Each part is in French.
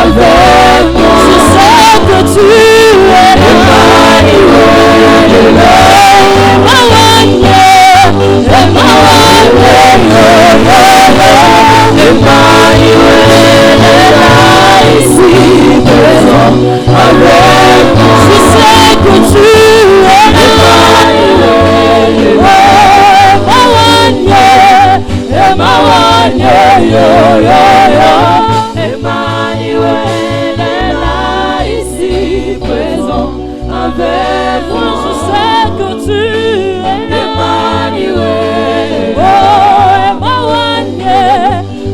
avec moi. Je sais que tu es là. Emmanuel est là. Emmanuel est là, ici présent avec moi. Je sais que tu es là. Emmanuel est là. Emmanuel, yo, yo, yo. Emmanuel est là, ici présent avec moi. Je sais que tu es là. Emmanuel. Oh,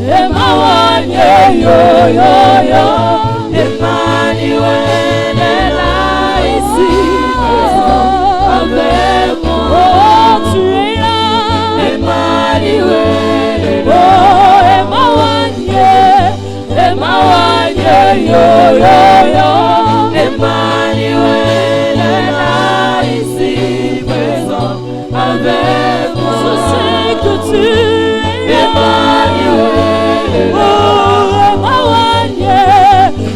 Emmanuel, yo, yo, yo. Emmanuel est là, ici présent avec moi. Oh, tu es là. Emmanuel est là. Oh, Emmanuel, yo, yo, yo. Emmanuel est là, ici présent avec moi. Je sais que tu es Emmanuel. Oh,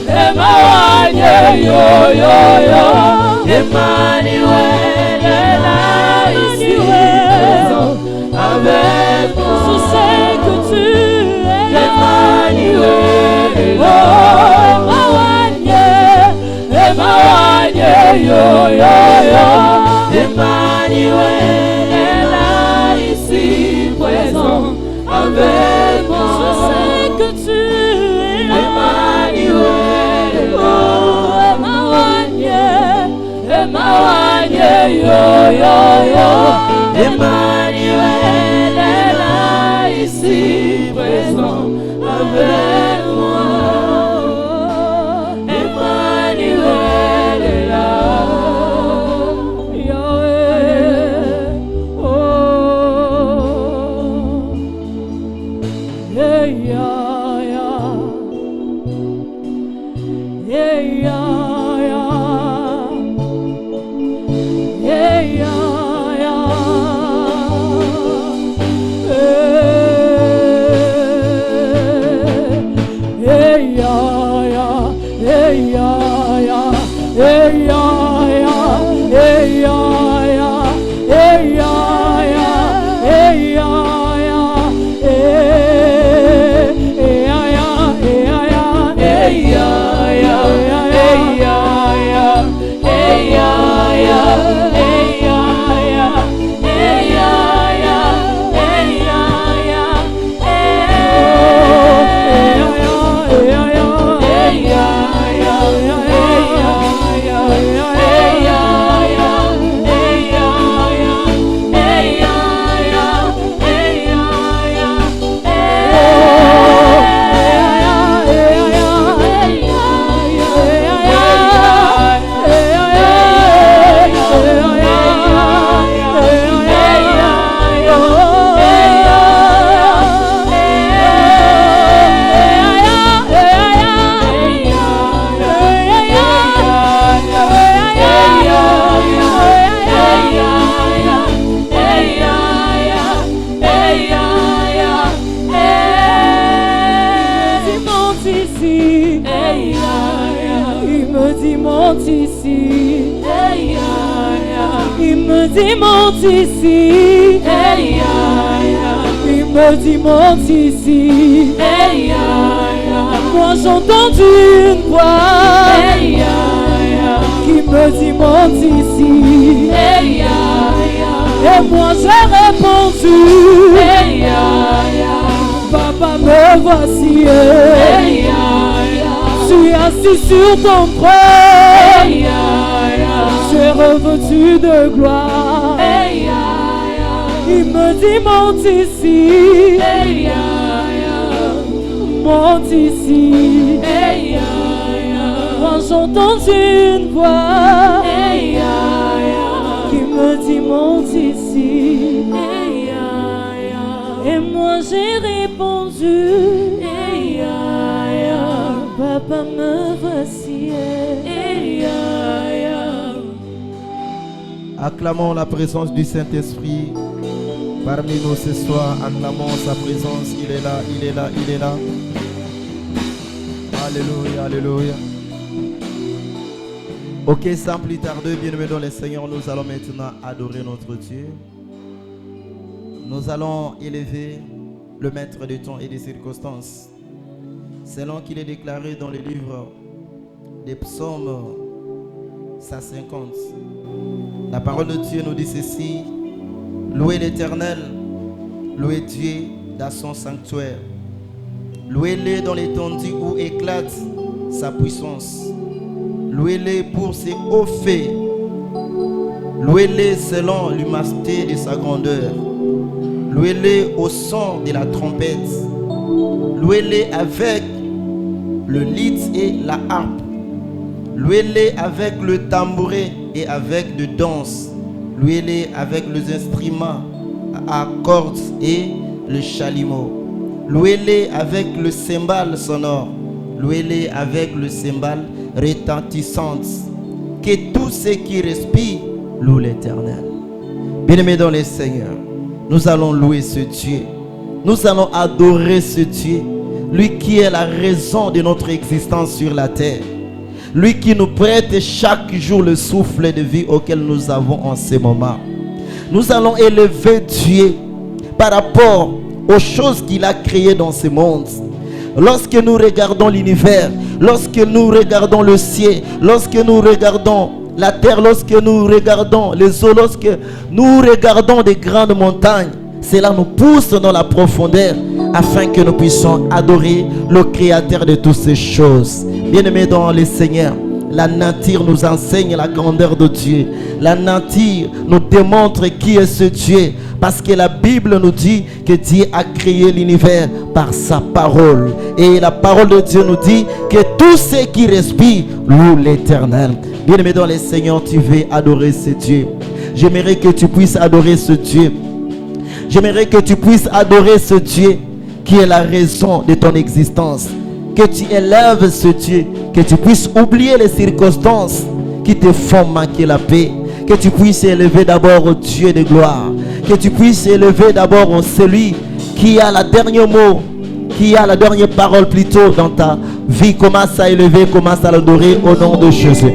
Emmanuel, yo, yo, yo. Emmanuel est là, ici présent avec moi. Je sais que tu es Emmanuel. Oh, Emmanuel, yo, yo, yo. Emmanuel est là, ici présent avec moi. Je sais que tu es Emmanuel. Oh, Emmanuel, yo, yo, yo. Emmanuel est là, ici présent avec moi. Emmanuel est là. Yahweh. Oh, yeah, yeah, yeah. Yeah, yeah. Monte ici, il me dit monte ici, moi j'ai entendu une voix qui me dit monte ici, et moi j'ai répondu, papa me voici, je suis assis sur ton trône, je suis revêtu de gloire. Il me dit monte ici, monte ici. Moi j'entends une voix qui me dit monte ici, et moi j'ai répondu, papa me voici. Acclamons la présence du Saint-Esprit parmi nous ce soir. Acclamons sa présence. Il est là, il est là, il est là. Alléluia, alléluia. Ok, sans plus tarder, bien-aimés dans le Seigneur, nous allons maintenant adorer notre Dieu. Nous allons élever le maître des temps et des circonstances, selon qu'il est déclaré dans le livre des psaumes 150. La parole de Dieu nous dit ceci: louez l'Éternel, louez Dieu dans son sanctuaire, louez-le dans l'étendue où éclate sa puissance, louez-le pour ses hauts faits, louez-le selon l'immensité de sa grandeur, louez-le au son de la trompette, louez-le avec le luth et la harpe, louez-le avec le tambouret et avec de danse, louez-le avec les instruments à cordes et le chalumeau, louez-le avec le cymbale sonore, louez-le avec le cymbale retentissante. Que tous ceux qui respirent louent l'Éternel. Bien-aimés dans le Seigneur, nous allons louer ce Dieu. Nous allons adorer ce Dieu, lui qui est la raison de notre existence sur la terre, lui qui nous prête chaque jour le souffle de vie auquel nous avons en ce moment. Nous allons élever Dieu par rapport aux choses qu'il a créées dans ce monde. Lorsque nous regardons l'univers, lorsque nous regardons le ciel, lorsque nous regardons la terre, lorsque nous regardons les eaux, lorsque nous regardons des grandes montagnes, cela nous pousse dans la profondeur afin que nous puissions adorer le Créateur de toutes ces choses. Bien-aimés dans le Seigneur, la nature nous enseigne la grandeur de Dieu. La nature nous démontre qui est ce Dieu. Parce que la Bible nous dit que Dieu a créé l'univers par sa parole. Et la parole de Dieu nous dit que tous ceux qui respirent louent l'Éternel. Bien-aimé dans le Seigneur, tu veux adorer ce Dieu. J'aimerais que tu puisses adorer ce Dieu. J'aimerais que tu puisses adorer ce Dieu qui est la raison de ton existence. Que tu élèves ce Dieu, que tu puisses oublier les circonstances qui te font manquer la paix, que tu puisses élever d'abord au Dieu de gloire, que tu puisses élever d'abord celui qui a la dernière mot, qui a la dernière parole plutôt dans ta vie. Commence à élever, commence à l'adorer au nom de Jésus.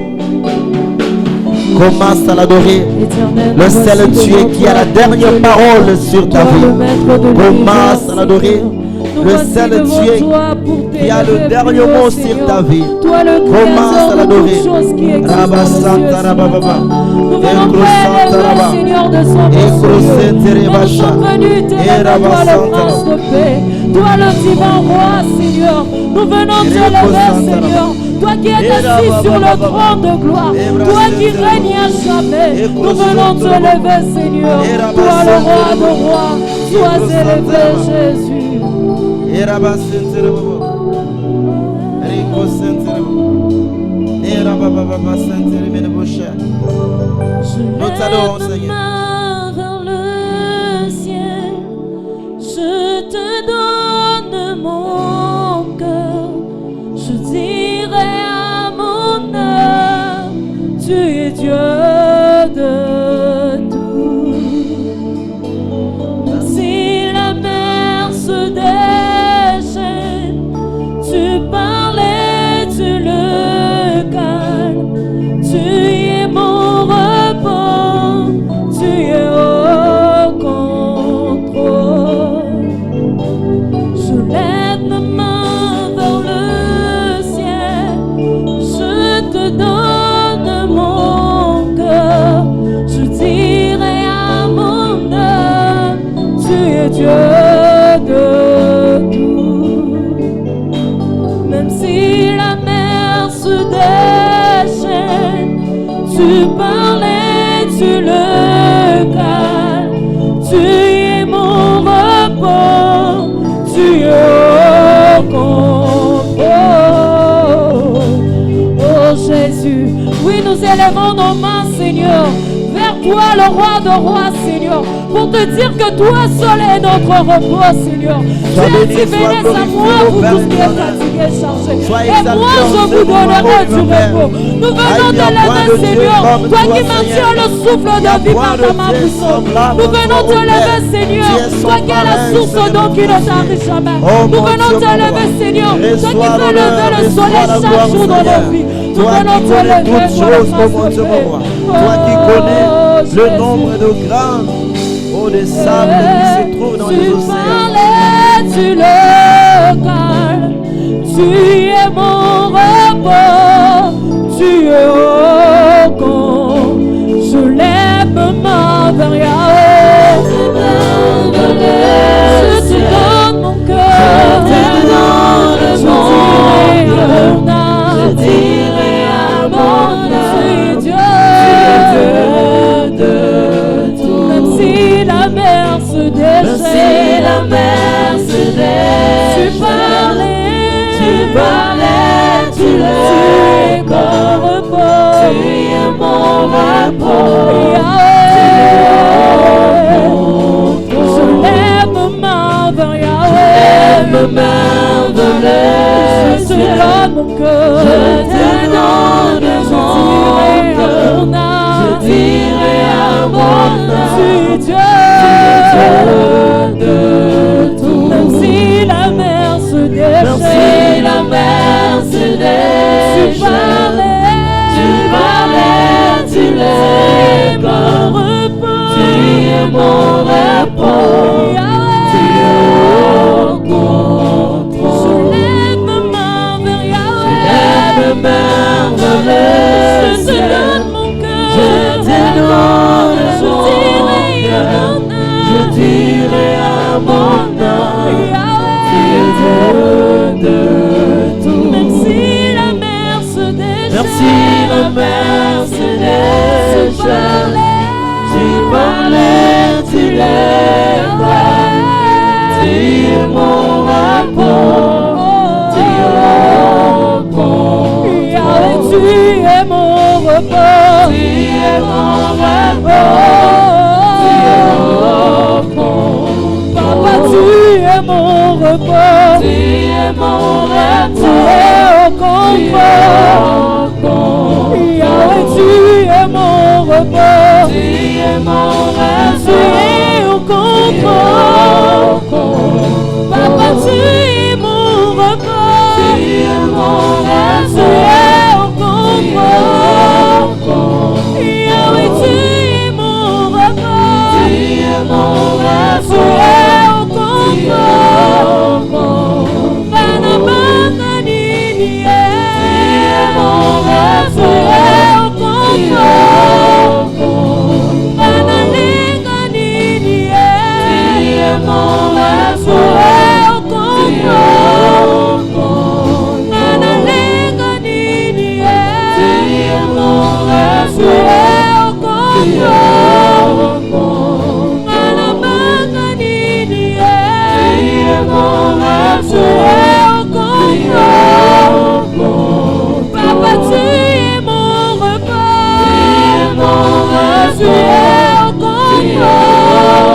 Commence à l'adorer, le seul Dieu qui a la dernière parole sur ta vie. Commence à l'adorer, le seul Dieu qui a le dernier mot sur ta vie. Commence à l'adorer. Rabba Santa Rabba Baba. Nous venons prélever, Seigneur, de son Écrosé Terebacha. Nous sommes venus t'élever, toi le prince de paix, toi le divin roi, Seigneur. Nous venons t'élever, Seigneur. Toi qui es assis sur le trône de gloire, toi qui règnes à jamais, nous venons te lever, Seigneur. Toi le roi de rois, sois élevé, Jésus. Nous t'adorons, Seigneur. Vers le ciel, je te donne mon cœur. Je dirai à mon âme, tu es Dieu de tout. Même si la mer se déchaîne, tu parlais, tu le calmes. Tu es mon repos, tu es au contrôle. Je lève ma main vers le ciel, je te donne mon cœur. Je dirai à mon âme, tu es Dieu de tout. Même si la mer se déchaîne, tu parlais, tu le calmes. Tu es mon repos, tu es au contrôle. Oh Jésus, oui, nous élevons nos mains, Seigneur, vers toi, le roi de rois, Seigneur, pour te dire que toi seul est notre repos, Seigneur. Tu as dit, venez à moi, vous tous qui êtes fatigués, chargés, et moi je vous donnerai du repos. Nous venons te lever, Seigneur, toi qui maintiens le souffle de vie par ta main puissante. Nous venons te lever, Seigneur, toi qui es la source d'eau qui ne t'arrive jamais. Nous venons te lever, Seigneur, toi qui fais lever le soleil chaque jour dans nos vies. Nous venons te lever, toutes choses, mon Dieu, mon roi. Toi qui connais le nombre de grains, de sable qui se trouvent dans les océans. Tu le calmes, tu es mon repos, tu es au camp. Je lève ma vers Yahweh. Je te donne mon cœur, je dirai à mon âme, tu es Dieu de tout. Même si la mer se déchaîne, tu parlais, tu l'es mon repos, tu es mon repos, Yahweh. Je lève ma main vers Yahweh, je te donne mon cœur, je dirai à mon âme, tu es Dieu de tout. Même si la mer se déchaîne, tu parlais, tu l'es mon repos, tu es mon repos, Yahweh. Je lève ma main vers Yahweh, je te donne mon cœur, je dirai à mon âme, Yahweh, de tout. Même si la mer se déchaîne, tu parlais, tu l'es, tu es mon repos, tu es Yahweh, tu es mon repos, tu es mon repos, Papa, tu es mon repos, tu es mon repos, tu es au confort, Yahweh, tu es mon repos, tu es mon repos, tu es au confort, Papa, tu es mon repos, tu es mon repos, tu es au confort, Yahweh, tu es mon repos, tu es mon repos, tu es au confort, Banabanganini, tu es mon repos, tu es au confort, Banalenganini, tu es mon repos, tu es au confort, Banalenganini, tu es mon repos, tu es au confort, Banabanganini, tu es mon repos, tu es au confort, Papa, tu es mon repos, tu es mon repos, tu es au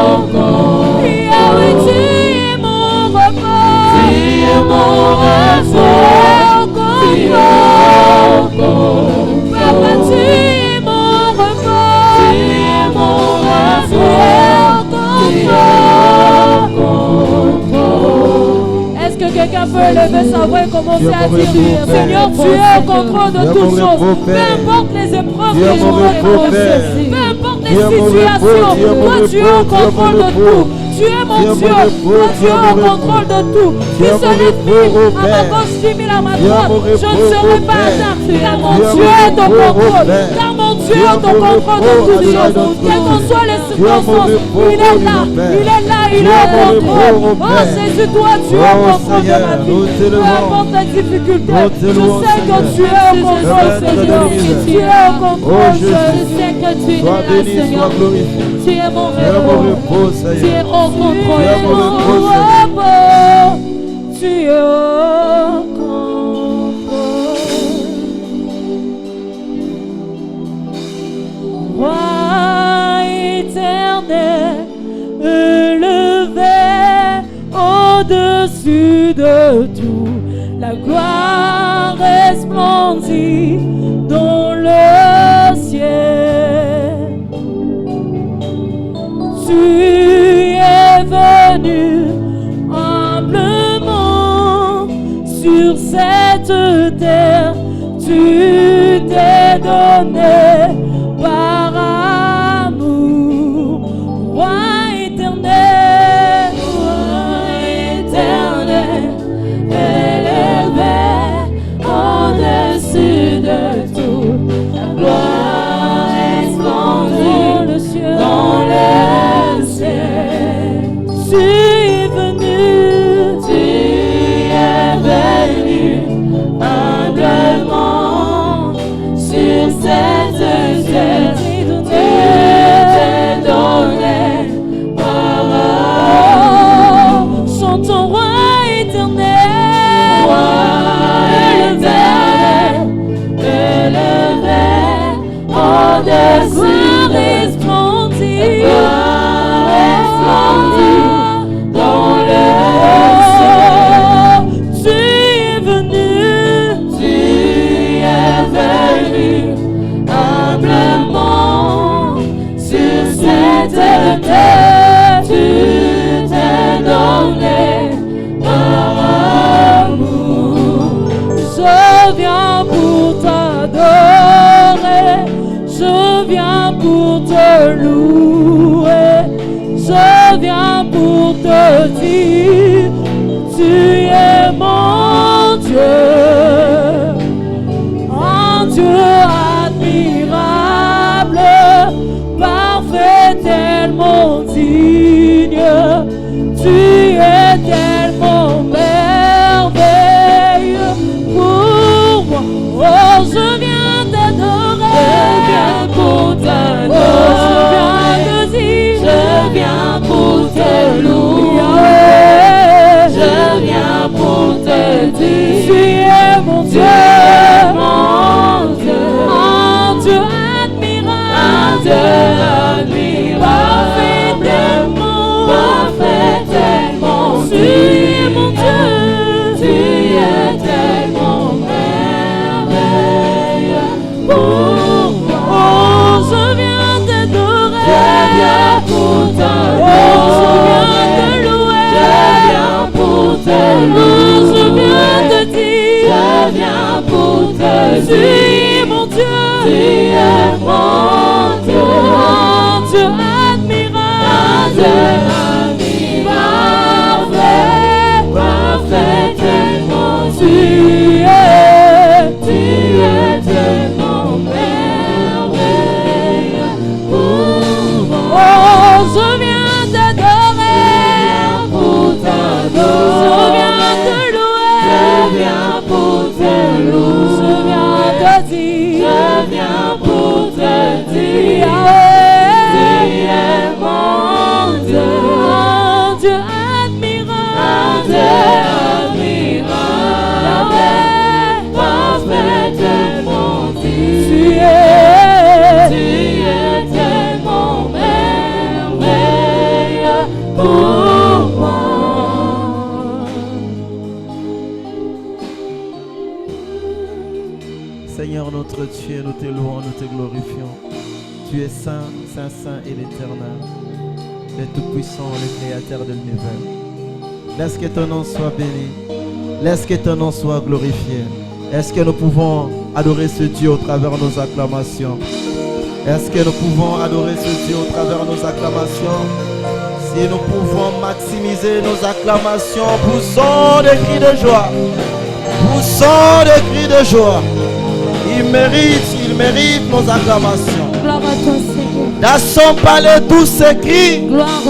confort, Yahweh, tu es mon repos, tu es mon repos, tu es au confort, Papa, tu es mon repos, tu es mon repos, tu es au confort. Est-ce que quelqu'un peut lever sa voix et commencer à dire, Seigneur, tu es au contrôle de toutes choses, peu importe les épreuves que je vais traverser, peu importe les situations, toi tu es au contrôle de tout. Tu es mon Dieu, toi tu es au contrôle de tout. Qui se l'ennemi à ma gauche, 10 000 à ma droite, je ne serai pas atteint, car mon Dieu est au contrôle, car mon Dieu est au contrôle de toutes choses, quelles qu'en soient les circonstances, il est là, il est au contrôle. Oh Jésus, toi tu es au contrôle de ma vie, peu importe les difficultés, je sais que tu es au contrôle, Seigneur, tu es au contrôle, je sais que tu es là, Seigneur, tu es mon repos, tu es au contrôle, tu es au contrôle. éternel, élevé au-dessus de tout. La gloire resplendit dans le ciel. Tu es venu humblement sur cette terre. Tu t'es donné par amour, Roi éternel, élevé au-dessus de tout. La gloire resplendit dans le ciel. Tu es venu humblement sur cette terre. Tu t'es donné par amour. Chantons Roi éternel, élevé au-dessus resplendit dans le ciel. Tu es venu humblement sur cette terre. Tu t'es donné par amour. Je viens pour t'adorer, je viens pour te louer, je viens pour te dire, tu es mon Dieu, un Dieu admirable, parfait, tellement digne, tu es tellement merveilleux pour moi. Oh, je viens t'adorer, je viens pour t'adorer, je viens te dire, je viens pour te louer, je viens pour te dire, tu es mon Dieu, un Dieu admirable, parfait tellement, tu es mon Dieu, tu es tellement merveilleux pour moi. Oh, je viens t'adorer, je viens pour t'adorer, je viens te louer, je viens pour te louer, je viens te dire, je viens pour te dire, tu es mon Dieu, tu es mon Dieu, un Dieu admirable, parfait tellement, tu es tellement merveilleux pour moi. Oh, je viens t'adorer, je viens te louer, je viens pour te louer, je viens te dire, je viens pour te dire, tu es mon Dieu, un Dieu admirable, parfait tellement, tu es tellement merveilleux pour moi. Seigneur notre Dieu, nous te louons, nous te glorifions. Tu es saint, saint, saint et l'éternel, le tout-puissant, le créateur de l'univers. Laisse que ton nom soit béni, laisse que ton nom soit glorifié. Est-ce que nous pouvons adorer ce Dieu au travers de nos acclamations? Est-ce que nous pouvons adorer ce Dieu au travers de nos acclamations? Si nous pouvons maximiser nos acclamations, poussons des cris de joie. Poussons des cris de joie. Il mérite nos acclamations. Gloire à toi, Seigneur. Dans son palais, tout s'écrit. Gloire.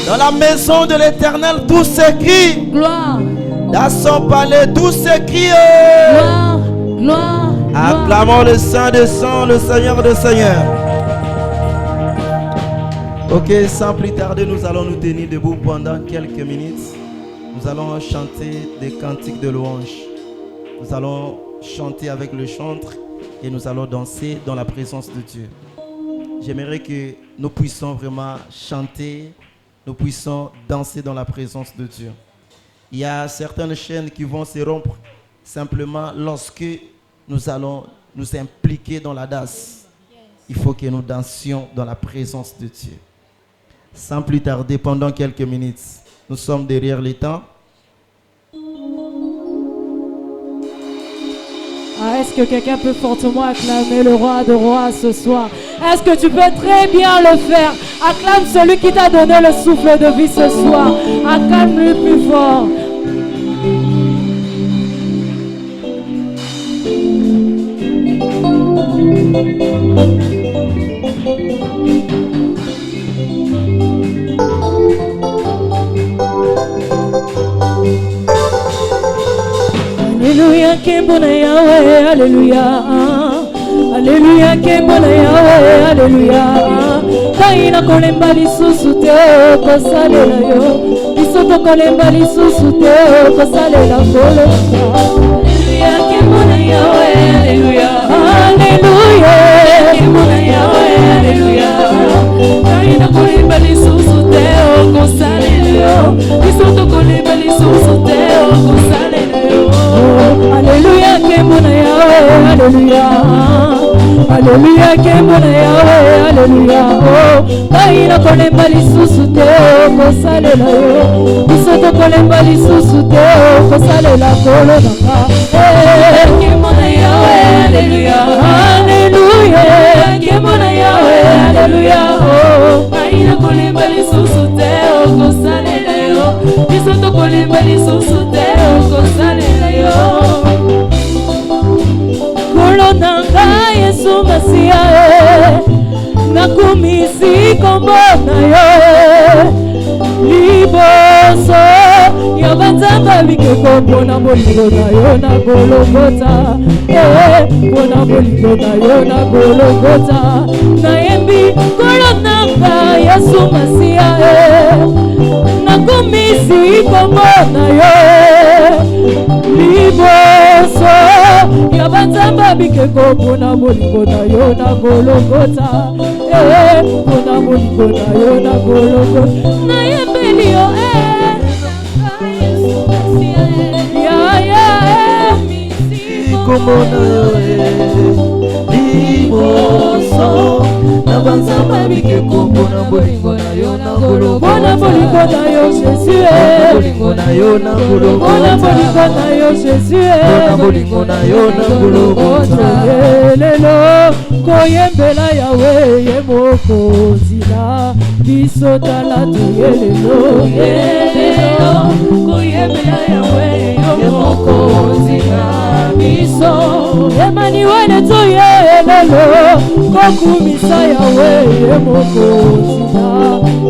Dans la maison de l'Éternel, tout s'écrit. Gloire. Dans son palais, tout s'écrit. Gloire. Gloire. Acclamons le Saint des Saints, le Seigneur des Seigneurs. Ok, sans plus tarder, nous allons nous tenir debout pendant quelques minutes. Nous allons chanter des cantiques de louange. Nous allons chanter avec le chantre et nous allons danser dans la présence de Dieu. j'aimerais que nous puissions vraiment chanter, nous puissions danser dans la présence de Dieu. Il y a certaines chaînes qui vont se rompre simplement lorsque nous allons nous impliquer dans la danse. Il faut que nous dansions dans la présence de Dieu. Sans plus tarder, pendant quelques minutes, nous sommes derrière les temps. Est-ce que quelqu'un peut fortement acclamer le roi de rois ce soir? Est-ce que tu peux très bien le faire? Acclame celui qui t'a donné le souffle de vie ce soir. Acclame-le plus fort. Alléluia, Kembona Yahweh, Alléluia. Alléluia, Kembona Yahweh, Alléluia. Kaina kolemba lisusu te kosalela yo. Bisoto kolemba lisusu te kosalela kolo. Alléluia, Kembona Yahweh, Alléluia. Alléluia, Kembona Yahweh, Alléluia. Kaina kolemba lisusu te kosalela yo. Bisoto kolemba lisusu te kosalela yo. Alléluia, Kembona Yahweh, Alléluia. Alléluia, Kembona Yahweh, Alléluia. Oh, Kaina kolemba lisusu te kosalela yo. Bisoto kolemba lisusu te kosalela kolo nanga. Kembona Yahweh, Alléluia. Alléluia, Kembona Yahweh, Alléluia. Oh, Kaina kolemba lisusu te kosalela yo. Bisoto kolemba lisusu te kosalela yo. Kolo nanga Yesu Masia, nakumisi kombo na yo. Liboso ya banzamba bikeko mpona bolingo na yo na Golgotha. Mpona bolingo na yo na Golgotha. Nayembi kolo nanga Yesu Masia, nakumisi kombo na yo. Liboso ya banzamba bikeko mpona bolingo na yo na Golgotha. Mpona bolingo na yo na Golgotha. Nayembeli yo kombo na yo liboso na banzamba bikeko mpona bolingo na yo na Golgotha. Mpona bolingo na yo Jésus, bolingo na yo na Golgotha. mpona bolingo na yo Jésus, mpona bolingo na yo na Golgotha. Lelo koyembela Yawe ye mokonzi na biso tala tuye lelo. Lelo koyembela Yawe ye mokonzi na biso. Emmanuel tuye lelo kokumisa Yawe ye mokonzi na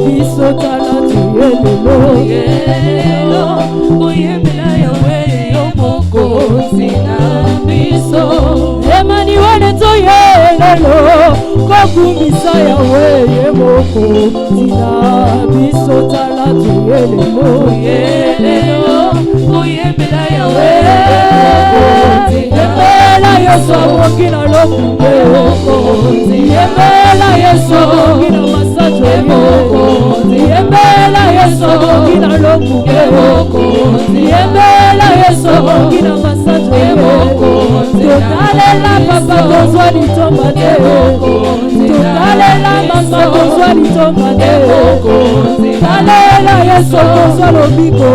biso tala tuye lelo. Lelo koyembela Yawe ye mokonzi na biso. Emmanuel tuye lelo kokumisa Yawe ye mokonzi na biso tala tuye lelo. Lelo koyembela Yawe yembela Yesu amoki na lokume. Yembela Yesu amoki na masajo ye. Yembela Yesu amoki na lokume. Yembela Yesu amoki na masajo ye. Totalela papa kozwa litomba te. Totalela mama kozwa litomba te. Totalela Yesu kozwa lobiko.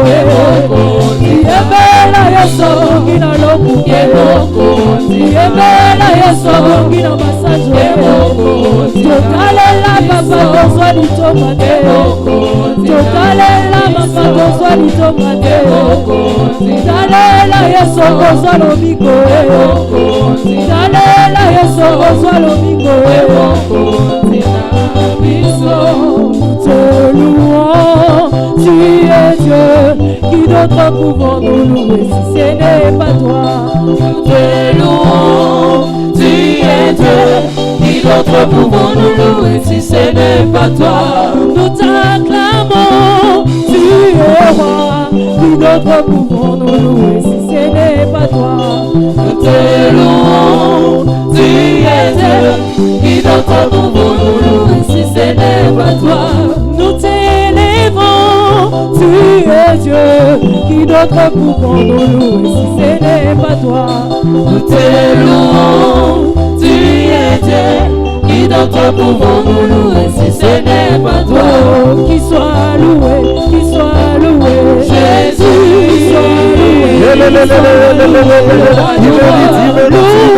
Yembela Yesu amoki na lokume. Yembela Yesu amoki na masajo ye. Totalela papa kozwa litomba te. Totalela mama kozwa litomba te. Totalela Yesu kozwa lobiko. Totalela Yesu kozwa lobiko. Te louons, tu es Dieu, qui d'autre pouvons nous louer si ce n'est pas toi. Te louons, tu es Dieu, qui d'autre pouvons nous louer si ce n'est pas toi. Nous t'acclamons, tu es roi, qui d'autre pouvons nous louer si ce n'est pas toi. Nous te louons, tu es Dieu, qui d'autre pouvons nous louer. n'est pas toi. Nous t'élèvons, tu es Dieu. Qui d'autre pouvons nous louer si ce n'est pas toi? Nous t'élèvons, tu es Dieu. Qui d'autre pouvons nous louer si ce n'est pas toi? Qui soit loué, Jésus, qui soit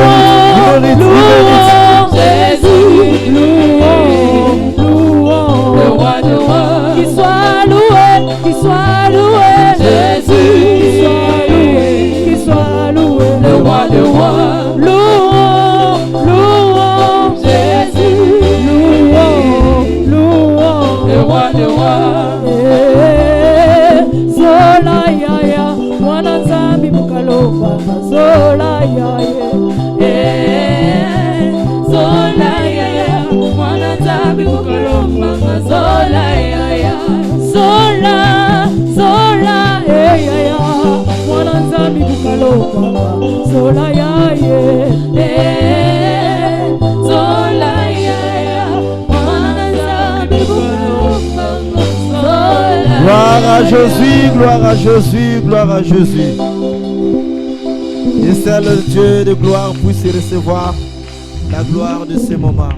le roi de roi, qui soit loué, Jésus, qui soit loué, le roi de roi, louons, Jésus, louons, le roi de roi. Zola yaya, mwana nzambi mukaloba, zola yaya, zola yaya, mwana nzambi mukaloba, zola yaya, zola yaya, mwana nzambi mukaloba, zola yaya, zola yaya, mwana nzambi mukaloba, zola. Gloire à Jésus, gloire à Jésus, gloire à Jésus. Et seul le Dieu de gloire puisse recevoir la gloire de ce moment.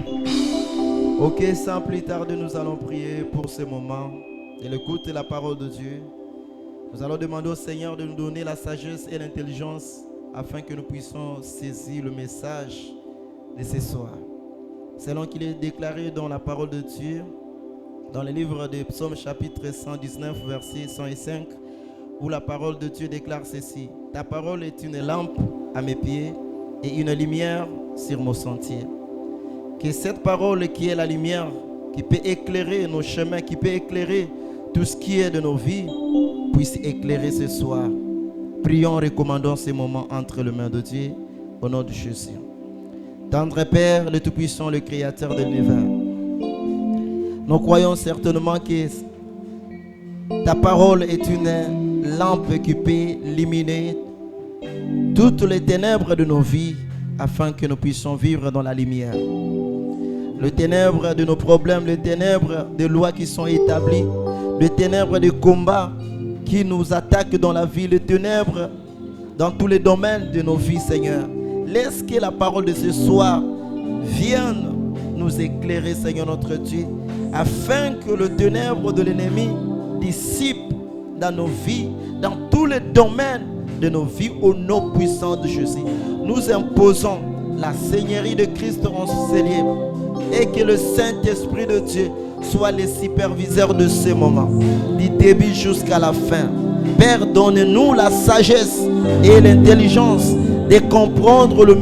Ok, sans plus tarder, nous allons prier pour ce moment et l'écoute de la parole de Dieu. Nous allons demander au Seigneur de nous donner la sagesse et l'intelligence afin que nous puissions saisir le message de ce soir. Selon qu'il est déclaré dans la parole de Dieu, dans le livre des Psaumes chapitre 119, versets 105, où la parole de Dieu déclare ceci: ta parole est une lampe à mes pieds et une lumière sur mon sentier. Que cette parole qui est la lumière, qui peut éclairer nos chemins, qui peut éclairer tout ce qui est de nos vies, puisse éclairer ce soir. Prions, recommandons ces moments entre les mains de Dieu, au nom de Jésus. Tendre Père, le Tout-Puissant, le Créateur de l'univers, nous croyons certainement que ta parole est une lampe qui peut illuminer toutes les ténèbres de nos vies afin que nous puissions vivre dans la lumière. Les ténèbres de nos problèmes, les ténèbres des lois qui sont établies, les ténèbres des combats qui nous attaquent dans la vie, les ténèbres dans tous les domaines de nos vies, Seigneur. Laisse que la parole de ce soir vienne nous éclairer, Seigneur notre Dieu, afin que le ténèbre de l'ennemi dissipe dans nos vies, dans tous les domaines de nos vies, au nom puissant de Jésus. Nous imposons la Seigneurie de Christ en ce lieu et que le Saint-Esprit de Dieu soit le superviseur de ce moment, du début jusqu'à la fin. Père, donne-nous la sagesse et l'intelligence de comprendre le